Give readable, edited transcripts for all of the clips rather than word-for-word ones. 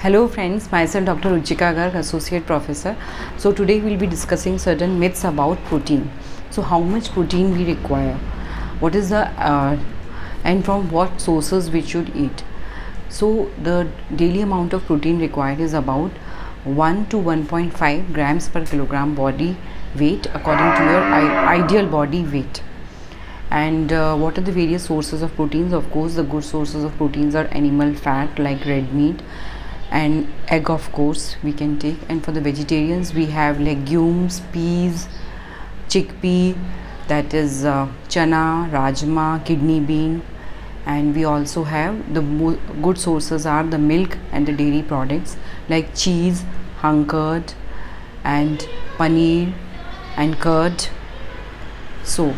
Hello friends, myself Dr. Ruchika Garg, Associate Professor. So today we'll be discussing certain myths about protein. So how much protein we require, what is the and from what sources we should eat. So the daily amount of protein required is about 1 to 1.5 grams per kilogram body weight according to your ideal body weight. And what are the various sources of proteins? Of course, the good sources of proteins are animal fat like red meat and egg, of course we can take. And for the vegetarians, we have legumes, peas, chickpea, that is chana, rajma, kidney bean. And we also have the good sources are the milk and the dairy products like cheese, hung curd, and paneer and curd. So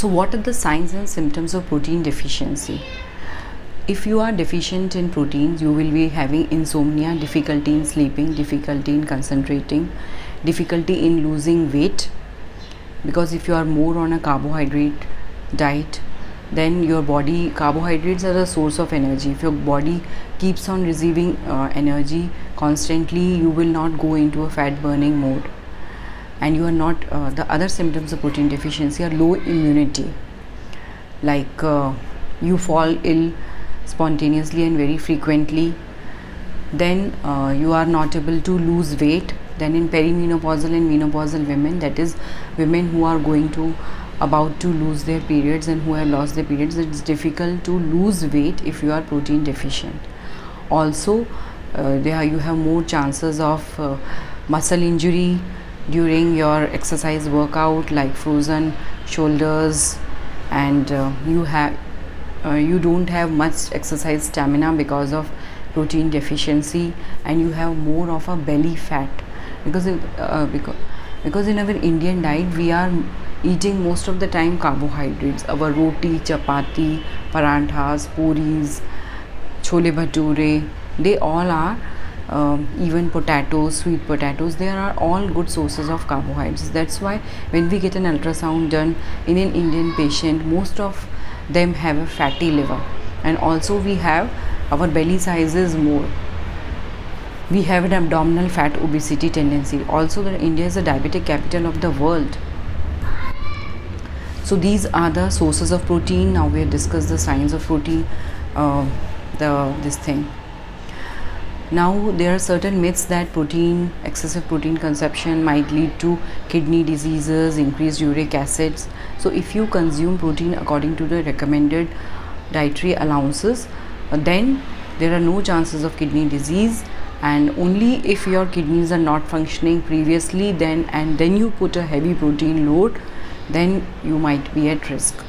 what are the signs and symptoms of protein deficiency? If you are deficient in proteins, you will be having insomnia, difficulty in sleeping, difficulty in concentrating, difficulty in losing weight, because if you are more on a carbohydrate diet, then your body, carbohydrates are the source of energy. If your body keeps on receiving energy constantly, you will not go into a fat burning mode. And you are not the other symptoms of protein deficiency are low immunity, like you fall ill spontaneously and very frequently. Then you are not able to lose weight. Then in perimenopausal and menopausal women, that is women who are about to lose their periods and who have lost their periods, it's difficult to lose weight if you are protein deficient. Also there you have more chances of muscle injury during your exercise workout, like frozen shoulders, and you don't have much exercise stamina because of protein deficiency, and you have more of a belly fat because in our Indian diet we are eating most of the time carbohydrates. Our roti, chapati, paranthas, puris, chole bhature, they all are even potatoes, sweet potatoes, they are all good sources of carbohydrates. That's why when we get an ultrasound done in an Indian patient, most of them have a fatty liver, and also we have our belly size is more. We have an abdominal fat obesity tendency. Also, India is the diabetic capital of the world. So these are the sources of protein. Now we have discussed the signs of protein, this thing. Now there are certain myths that excessive protein consumption might lead to kidney diseases, increased uric acids. So if you consume protein according to the recommended dietary allowances, then there are no chances of kidney disease. And only if your kidneys are not functioning previously, then you put a heavy protein load, then you might be at risk.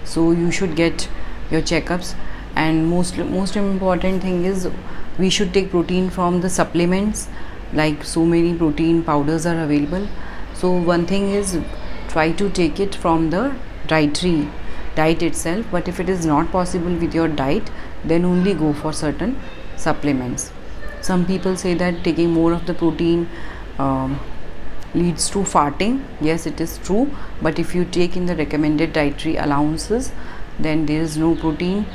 So you should get your checkups. And most important thing is, we should take protein from the supplements, like so many protein powders are available. So one thing is, try to take it from the diet itself. But if it is not possible with your diet, then only go for certain supplements. Some people say that taking more of the protein leads to farting. Yes, it is true, but if you take in the recommended dietary allowances, then there is no protein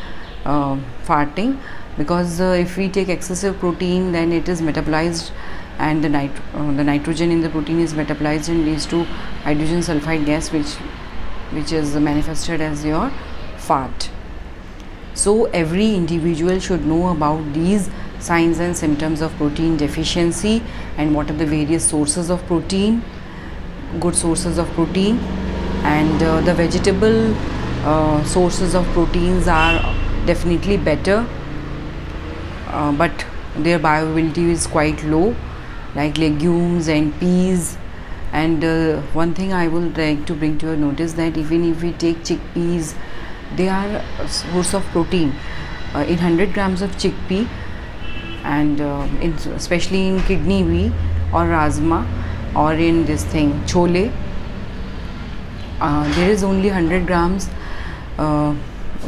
farting, because if we take excessive protein, then it is metabolized, and the nitrogen in the protein is metabolized and leads to hydrogen sulfide gas, which is manifested as your fart. So every individual should know about these signs and symptoms of protein deficiency, and what are the various sources of protein, good sources of protein. And the vegetable sources of proteins are definitely better, but their bioavailability is quite low, like legumes and peas. And one thing I would like to bring to your notice, that even if we take chickpeas, they are a source of protein. In 100 grams of chickpea, and especially in kidney bean or rajma, or in this thing chole, there is only 100 grams,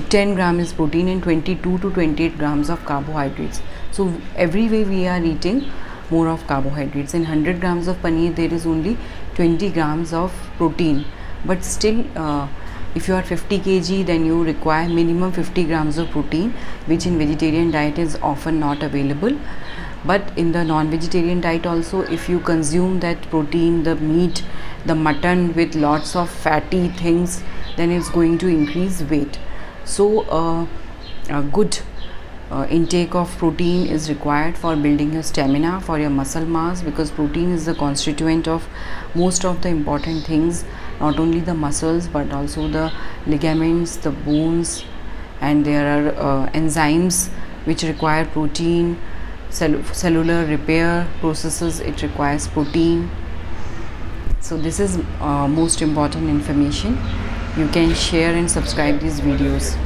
10 grams is protein and 22 to 28 grams of carbohydrates. So every way we are eating more of carbohydrates. In 100 grams of paneer, there is only 20 grams of protein, but still If you are 50 kg, then you require minimum 50 grams of protein, which in vegetarian diet is often not available. But in the non-vegetarian diet also, if you consume that protein, the meat, the mutton with lots of fatty things, then it's going to increase weight. So a good intake of protein is required for building your stamina, for your muscle mass, because protein is the constituent of most of the important things, not only the muscles but also the ligaments, the bones, and there are enzymes which require protein. Cellular repair processes, it requires protein. So this is most important information. You can share and subscribe these videos.